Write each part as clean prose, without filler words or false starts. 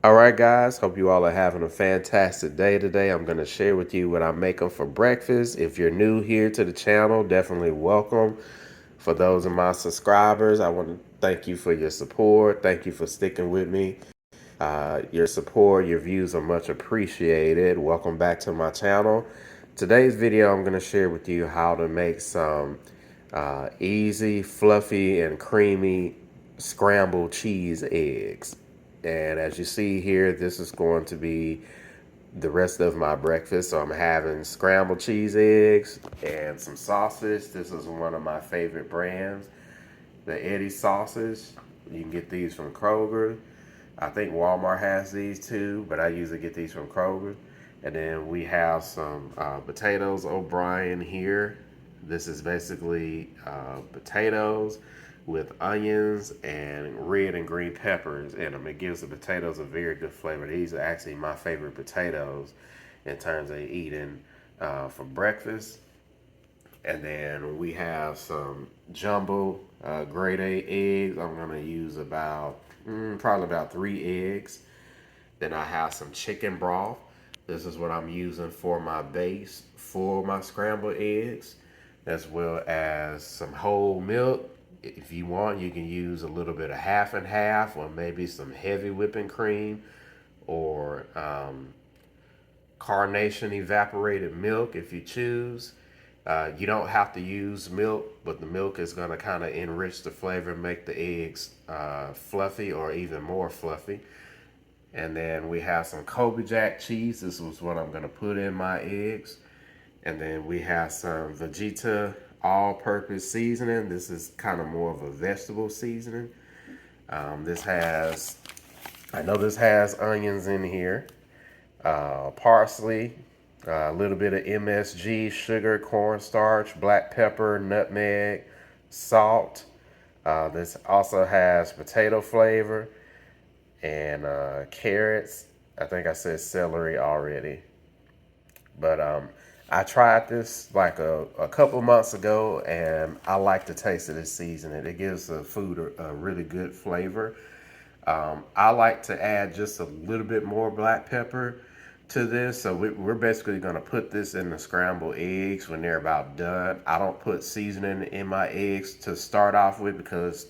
All right, guys. Hope you all are having a fantastic day today. I'm going to share with you what I'm making for breakfast. If you're new here to the channel, definitely welcome. For those of my subscribers, I want to thank you for your support. Thank you for sticking with me. Your support, your views are much appreciated. Welcome back to my channel. Today's video, I'm going to share with you how to make some easy, fluffy, and creamy scrambled cheese eggs. And as you see here, this is going to be the rest of my breakfast. So I'm having scrambled cheese eggs and some sausage. This is one of my favorite brands, the Eddie sausage. You can get these from Kroger. I think Walmart has these too, but I usually get these from Kroger. And then we have some potatoes O'Brien here. This is basically potatoes with onions and red and green peppers in them. It gives the potatoes a very good flavor. These are actually my favorite potatoes in terms of eating for breakfast. And then we have some jumbo grade A eggs. I'm going to use probably about 3 eggs. Then I have some chicken broth. This is what I'm using for my base for my scrambled eggs, as well as some whole milk. If you want, you can use a little bit of half and half, or maybe some heavy whipping cream, or carnation evaporated milk if you choose. You don't have to use milk, but the milk is going to kind of enrich the flavor, make the eggs fluffy or even more fluffy. And then we have some Kobe Jack cheese. This was what I'm going to put in my eggs. And then we have some Vegeta all-purpose seasoning. This is kind of more of a vegetable seasoning. I know this has onions in here, parsley, a little bit of MSG, sugar, cornstarch, black pepper, nutmeg, salt. This also has potato flavor and carrots. I think I said celery already. But I tried this like a couple months ago, and I like the taste of this seasoning. It gives the food a really good flavor. I like to add just a little bit more black pepper to this. So we're basically going to put this in the scrambled eggs when they're about done. I don't put seasoning in my eggs to start off with, because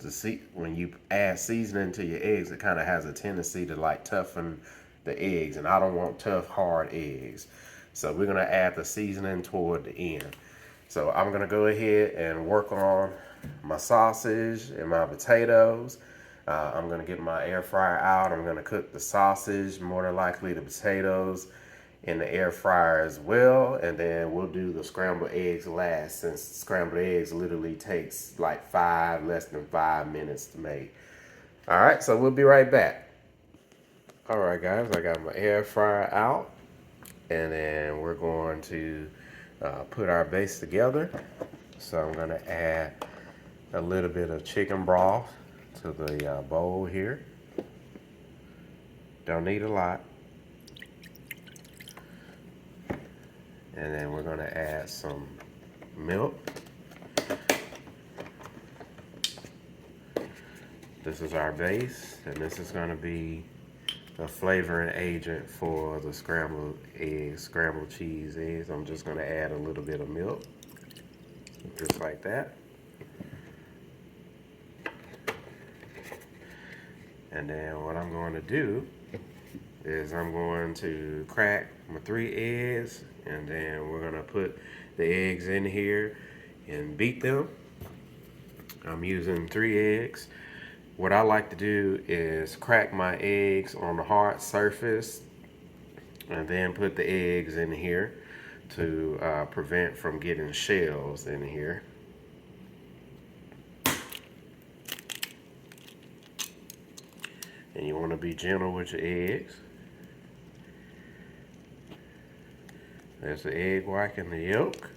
when you add seasoning to your eggs, it kind of has a tendency to like toughen the eggs, and I don't want tough, hard eggs. So we're going to add the seasoning toward the end. So I'm going to go ahead and work on my sausage and my potatoes. I'm going to get my air fryer out. I'm going to cook the sausage, more than likely the potatoes, in the air fryer as well. And then we'll do the scrambled eggs last, since scrambled eggs literally takes like less than 5 minutes to make. All right, so we'll be right back. All right, guys, I got my air fryer out. And then we're going to put our base together. So I'm going to add a little bit of chicken broth to the bowl here. Don't need a lot. And then we're going to add some milk. This is our base, and this is going to be a flavoring agent for the scrambled eggs, scrambled cheese eggs. I'm just going to add a little bit of milk, just like that. And then what I'm going to do is I'm going to crack my 3 eggs, and then we're going to put the eggs in here and beat them. I'm using 3 eggs. What I like to do is crack my eggs on the hard surface and then put the eggs in here to prevent from getting shells in here. And you want to be gentle with your eggs. There's the egg white and the yolk.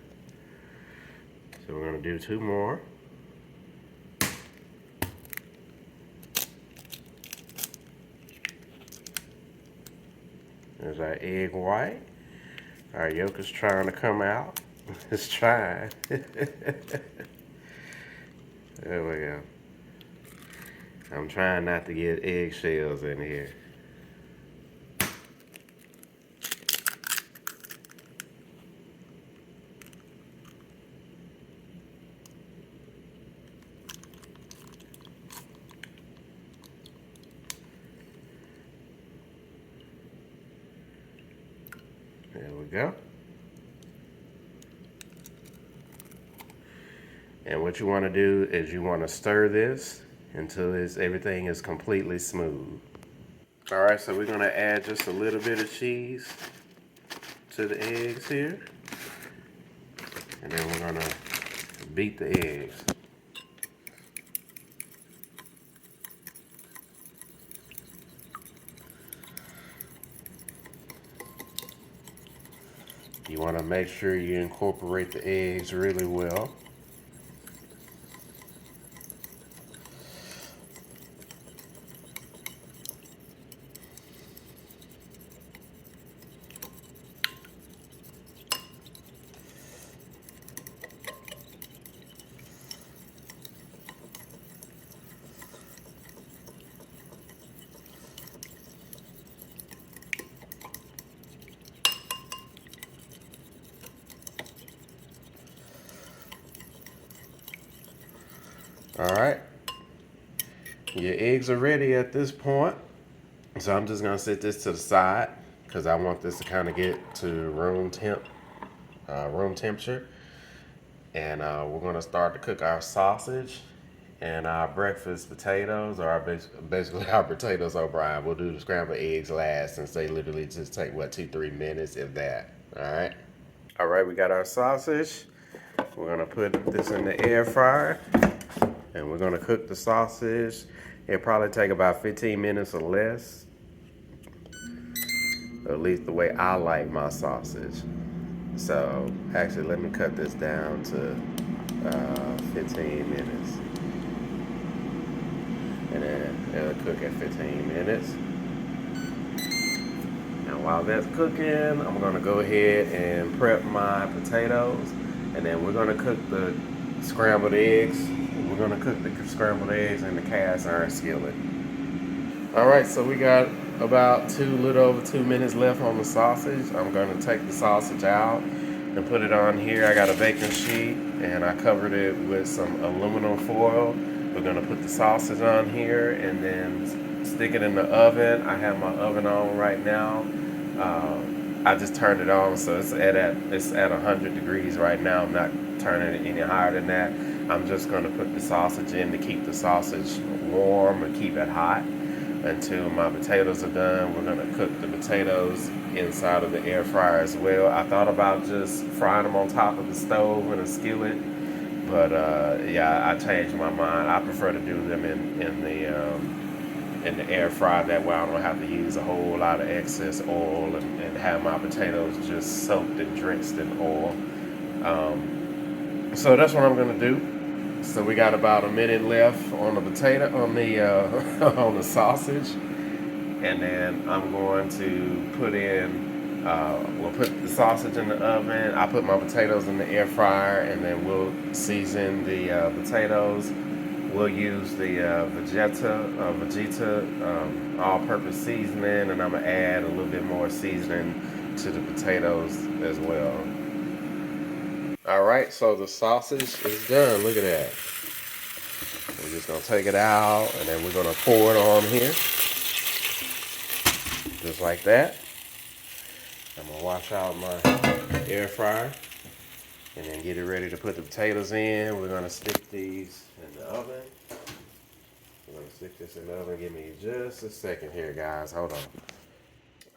So we're going to do 2 more. There's our egg white. Our yolk is trying to come out. It's trying. There we go. I'm trying not to get eggshells in here. There we go. And what you want to do is you want to stir this until everything is completely smooth. All right, so we're going to add just a little bit of cheese to the eggs here. And then we're going to beat the eggs. You want to make sure you incorporate the eggs really well. All right, your eggs are ready at this point. So I'm just gonna set this to the side because I want this to kind of get to room temperature. And we're gonna start to cook our sausage and our breakfast potatoes, or basically our potatoes o'brien. We'll do the scrambled eggs last since they literally just take, what, 2-3 minutes, if that. All right. All right, we got our sausage. We're gonna put this in the air fryer and we're gonna cook the sausage. It'll probably take about 15 minutes or less, at least the way I like my sausage. So actually, let me cut this down to 15 minutes. And then it'll cook at 15 minutes. And while that's cooking, I'm gonna go ahead and prep my potatoes. And then we're gonna cook the scrambled eggs. We're gonna cook the scrambled eggs in the cast iron skillet. All right, so we got about a little over 2 minutes left on the sausage. I'm gonna take the sausage out and put it on here. I got a baking sheet and I covered it with some aluminum foil. We're gonna put the sausage on here and then stick it in the oven. I have my oven on right now. I just turned it on, so it's at 100 degrees right now. I'm not turning it any higher than that. I'm just gonna put the sausage in to keep the sausage warm and keep it hot until my potatoes are done. We're gonna cook the potatoes inside of the air fryer as well. I thought about just frying them on top of the stove in a skillet, but yeah, I changed my mind. I prefer to do them in the air fryer. That way I don't have to use a whole lot of excess oil and have my potatoes just soaked and drenched in oil. So that's what I'm gonna do. So we got about a minute left on the on the sausage, and then I'm going to put in. We'll put the sausage in the oven. I put my potatoes in the air fryer, and then we'll season the potatoes. We'll use the Vegeta all-purpose seasoning, and I'm gonna add a little bit more seasoning to the potatoes as well. All right, so the sausage is done. Look at that. We're just gonna take it out, and then we're gonna pour it on here, just like that. I'm gonna wash out my air fryer, and then get it ready to put the potatoes in. We're gonna stick these in the oven. We're gonna stick this in the oven. Give me just a second here, guys. Hold on.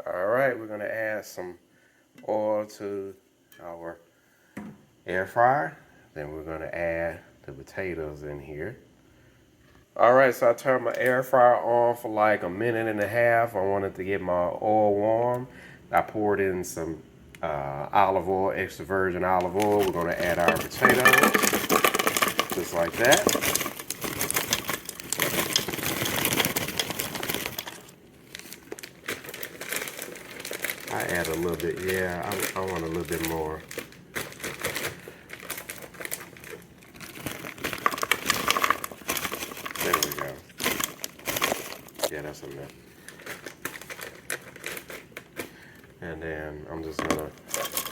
All right, we're gonna add some oil to our air fryer. Then we're gonna add the potatoes in here. All right, so I turned my air fryer on for like a minute and a half. I wanted to get my oil warm. I poured in some olive oil, extra virgin olive oil. We're gonna add our potatoes, just like that. I add a little bit, yeah, I want a little bit more. There we go. Yeah, that's enough. And then I'm just gonna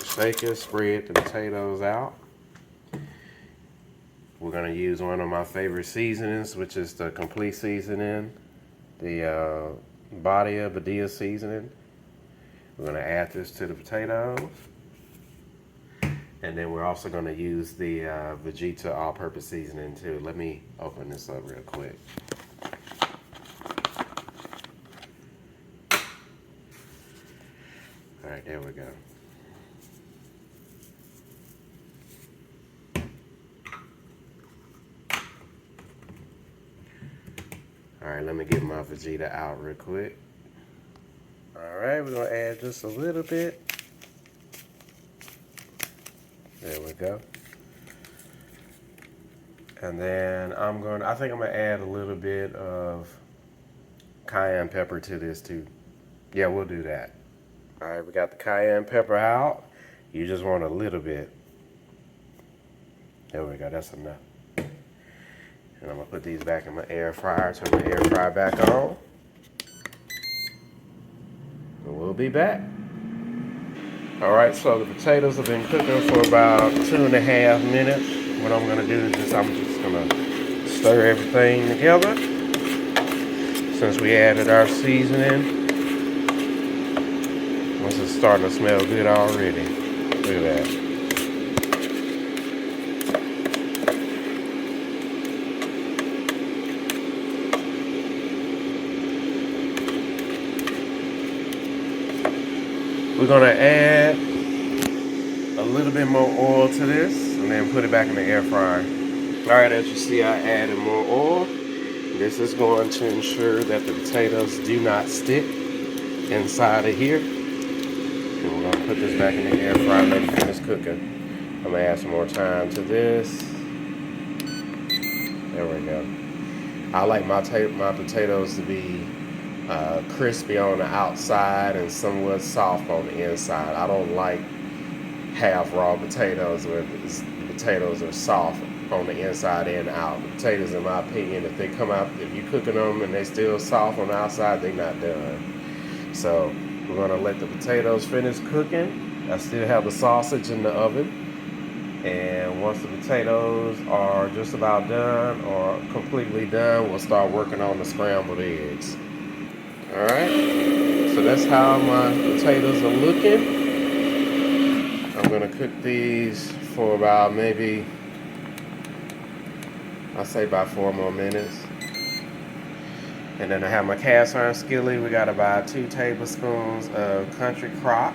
shake it, spread the potatoes out. We're gonna use one of my favorite seasonings, which is the complete seasoning, the body of Badia seasoning. We're going to add this to the potatoes. And then we're also going to use the Vegeta all-purpose seasoning too. Let me open this up real quick. All right, there we go. All right, let me get my Vegeta out real quick. All right, we're gonna add just a little bit. There we go. And then I think I'm gonna add a little bit of cayenne pepper to this too. Yeah, we'll do that. All right, we got the cayenne pepper out. You just want a little bit. There we go, that's enough. And I'm gonna put these back in my air fryer, turn my air fryer back on. And we'll be back. All right, so the potatoes have been cooking for about 2.5 minutes. What I'm gonna do is I'm just gonna stir everything together. Since we added our seasoning, once it's starting to smell good already. Look at that. We're gonna add a little bit more oil to this and then put it back in the air fryer. All right, as you see, I added more oil. This is going to ensure that the potatoes do not stick inside of here. And we're gonna put this back in the air fryer, let it finish cooking. I'm gonna add some more time to this. There we go. I like my potatoes to be crispy on the outside and somewhat soft on the inside. I don't like half raw potatoes where the potatoes are soft on the inside and out. The potatoes, in my opinion, if they come out, if you're cooking them and they're still soft on the outside, they're not done. So we're gonna let the potatoes finish cooking. I still have the sausage in the oven. And once the potatoes are just about done or completely done, we'll start working on the scrambled eggs. All right, so that's how my potatoes are looking. I'm gonna cook these for about maybe, I'll say about 4 more minutes. And then I have my cast iron skillet. We got about 2 tablespoons of country crock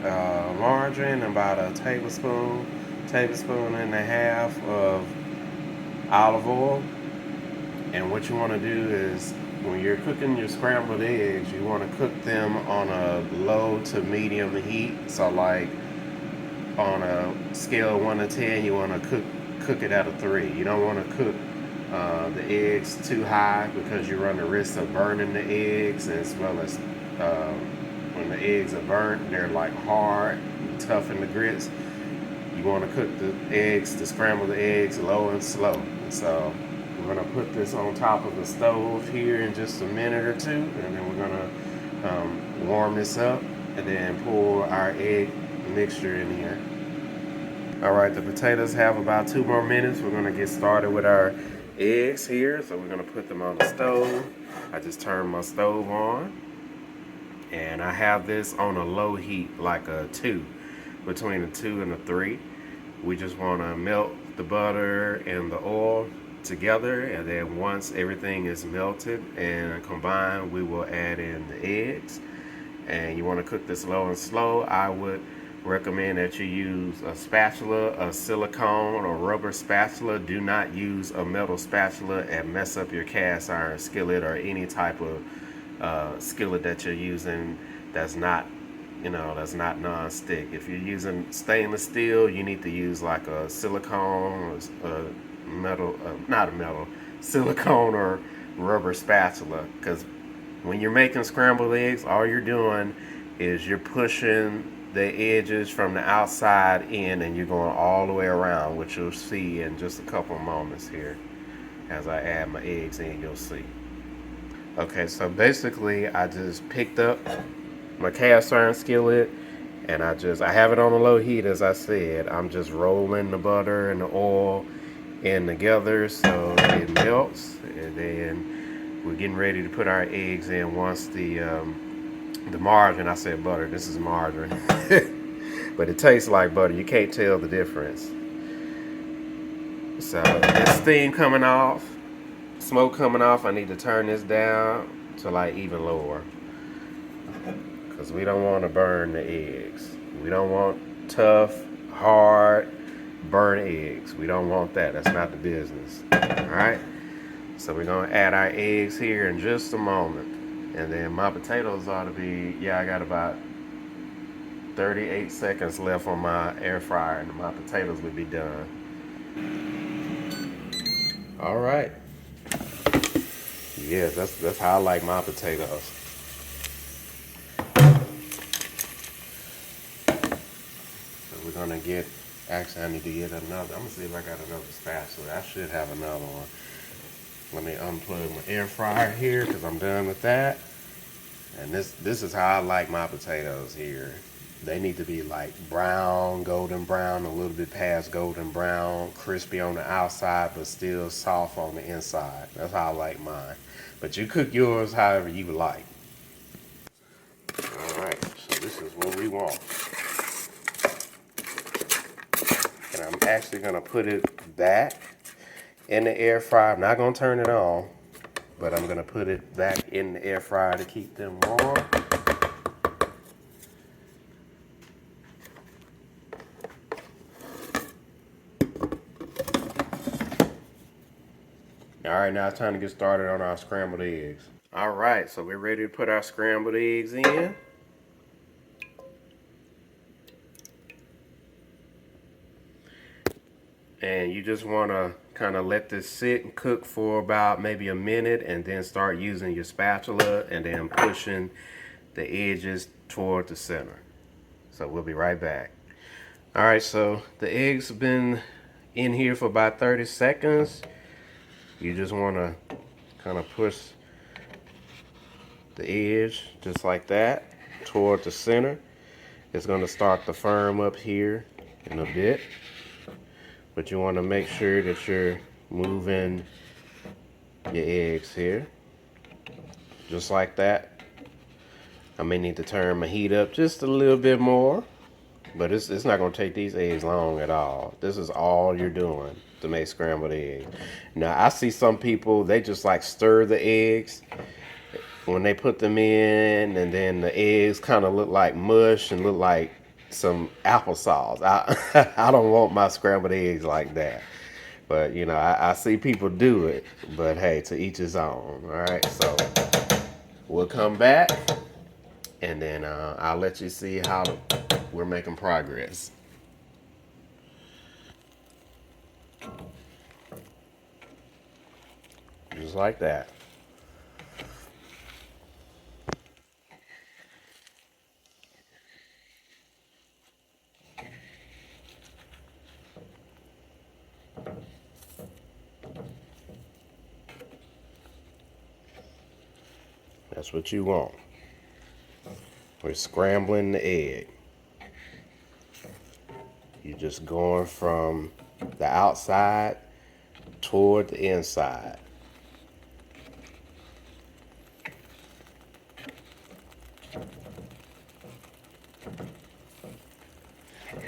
margarine, about a tablespoon and a half of olive oil. And what you want to do is, when you're cooking your scrambled eggs, you want to cook them on a low to medium heat. So like on a scale of 1 to 10, you want to cook it at a 3. You don't want to cook the eggs too high because you run the risk of burning the eggs, as well as when the eggs are burnt, they're like hard, tough in the grits. You want to cook the scrambled eggs low and slow. So we're going to put this on top of the stove here in just a minute or two, and then we're going to warm this up and then pour our egg mixture in here. All right, the potatoes have about 2 more minutes. We're going to get started with our eggs here. So we're going to put them on the stove. I just turned my stove on, and I have this on a low heat, like a 2, between a 2 and a 3. We just want to melt the butter and the oil together, and then once everything is melted and combined, we will add in the eggs. And you want to cook this low and slow. I would recommend that you use a spatula, a silicone or rubber spatula. Do not use a metal spatula and mess up your cast iron skillet or any type of skillet that you're using that's not non-stick. If you're using stainless steel, you need to use like a silicone or silicone or rubber spatula, because when you're making scrambled eggs, all you're doing is you're pushing the edges from the outside in, and you're going all the way around, which you'll see in just a couple of moments here. As I add my eggs in, you'll see. Okay, so basically I just picked up my cast iron skillet, and I have it on a low heat. As I said, I'm just rolling the butter and the oil in together so it melts, and then we're getting ready to put our eggs in once the The margarine, I said butter, this is margarine. But it tastes like butter. You can't tell the difference. So this steam coming off, smoke coming off, I need to turn this down to like even lower. Because we don't want to burn the eggs. We don't want tough, hard, burnt eggs. We don't want that. That's not the business. Alright? So we're going to add our eggs here in just a moment. And then my potatoes ought to be, yeah, I got about 38 seconds left on my air fryer and my potatoes will be done. Alright. Yes, that's how I like my potatoes. So we're gonna get, actually I need to get another, I'm gonna see if I got another spatula. I should have another one. Let me unplug my air fryer here because I'm done with that. And this is how I like my potatoes here. They need to be like brown, golden brown, a little bit past golden brown, crispy on the outside, but still soft on the inside. That's how I like mine. But you cook yours however you like. All right, so this is what we want. And I'm actually gonna put it back in the air fryer. I'm not gonna turn it on, but I'm gonna put it back in the air fryer to keep them warm. All right, now it's time to get started on our scrambled eggs. All right, so we're ready to put our scrambled eggs in. And you just want to kind of let this sit and cook for about maybe a minute and then start using your spatula and then pushing the edges toward the center. So we'll be right back. All right, so the eggs have been in here for about 30 seconds. You just want to kind of push the edge just like that toward the center. It's going to start to firm up here in a bit. But you want to make sure that you're moving your eggs here. Just like that. I may need to turn my heat up just a little bit more. But it's not going to take these eggs long at all. This is all you're doing to make scrambled eggs. Now, I see some people, they just like stir the eggs when they put them in, and then the eggs kind of look like mush and look like some applesauce. I don't want my scrambled eggs like that. But, you know, I see people do it. But, hey, to each his own. All right, so we'll come back, and then I'll let you see how we're making progress. Just like that. That's what you want. We're scrambling the egg. You're just going from the outside toward the inside.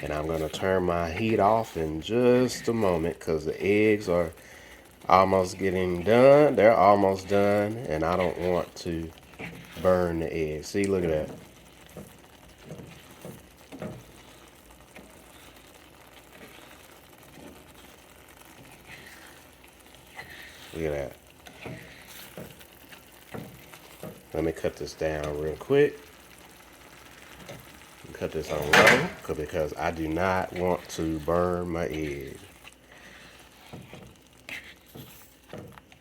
And I'm going to turn my heat off in just a moment because the eggs are almost getting done. They're almost done, and I don't want to burn the eggs. See, look at that. Look at that. Let me cut this down real quick. Cut this on low because I do not want to burn my egg.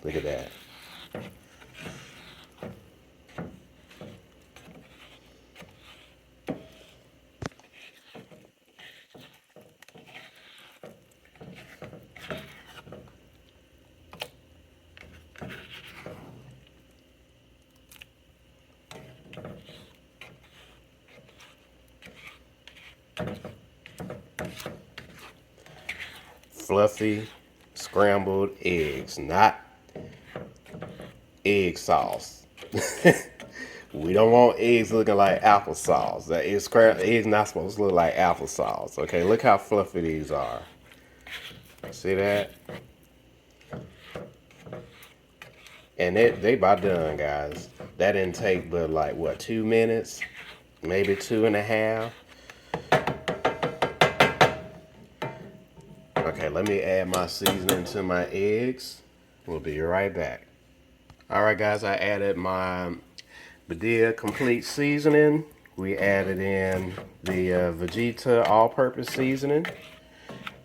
Look at that. Fluffy scrambled eggs, not egg sauce. We don't want eggs looking like applesauce. That is eggs not supposed to look like applesauce. Okay, look how fluffy these are. See that? And they about done, guys. That didn't take but like what, 2 minutes? Maybe 2.5. Okay, let me add my seasoning to my eggs. We'll be right back. Alright guys, I added my Badia complete seasoning. We added in the Vegeta all-purpose seasoning.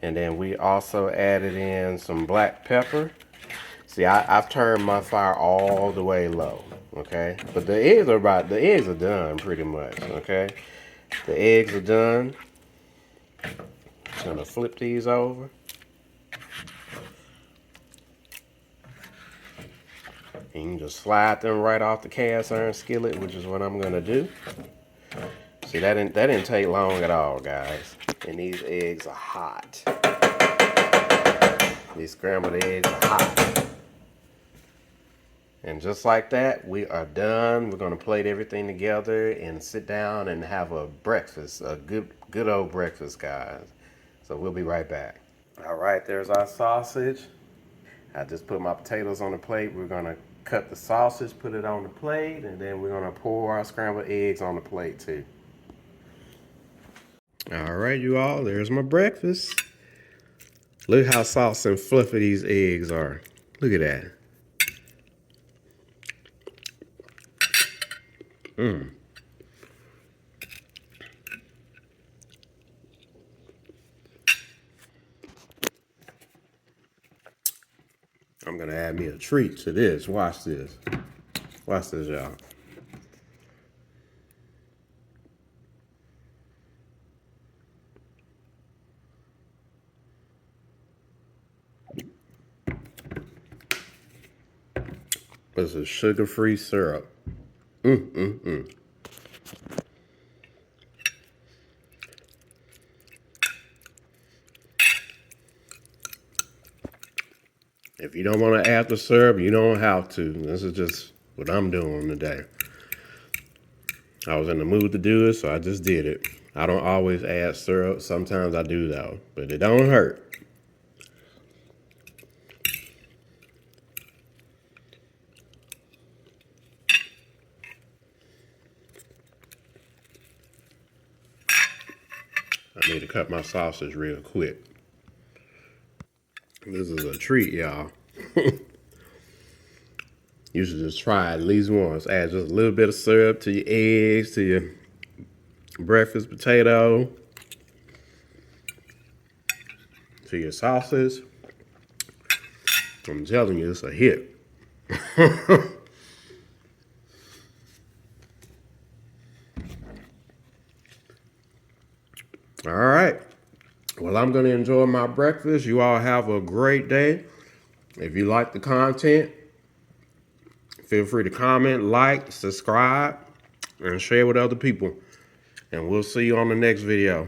And then we also added in some black pepper. See, I've turned my fire all the way low, okay? But the eggs are done pretty much, okay? The eggs are done. Just gonna flip these over. And you can just slide them right off the cast iron skillet, which is what I'm gonna do. See, that didn't take long at all, guys. And these eggs are hot. These scrambled eggs are hot. And just like that, we are done. We're gonna plate everything together and sit down and have a breakfast, a good old breakfast, guys. So we'll be right back. All right, there's our sausage. I just put my potatoes on the plate. We're gonna cut the sausage, put it on the plate, and then we're gonna pour our scrambled eggs on the plate too. All right, you all, there's my breakfast. Look how soft and fluffy these eggs are. Look at that. I'm gonna add me a treat to this. Watch this. Watch this, y'all. This is sugar-free syrup. If you don't want to add the syrup, you don't have to. This is just what I'm doing today. I was in the mood to do it, so I just did it. I don't always add syrup. Sometimes I do though, but it don't hurt. I need to cut my sausage real quick. This is a treat, y'all. You should just try it at least once. Add just a little bit of syrup to your eggs, to your breakfast potato, to your sausage. I'm telling you, it's a hit. All right. Well, I'm going to enjoy my breakfast. You all have a great day. If you like the content, feel free to comment, like, subscribe, and share with other people. And we'll see you on the next video.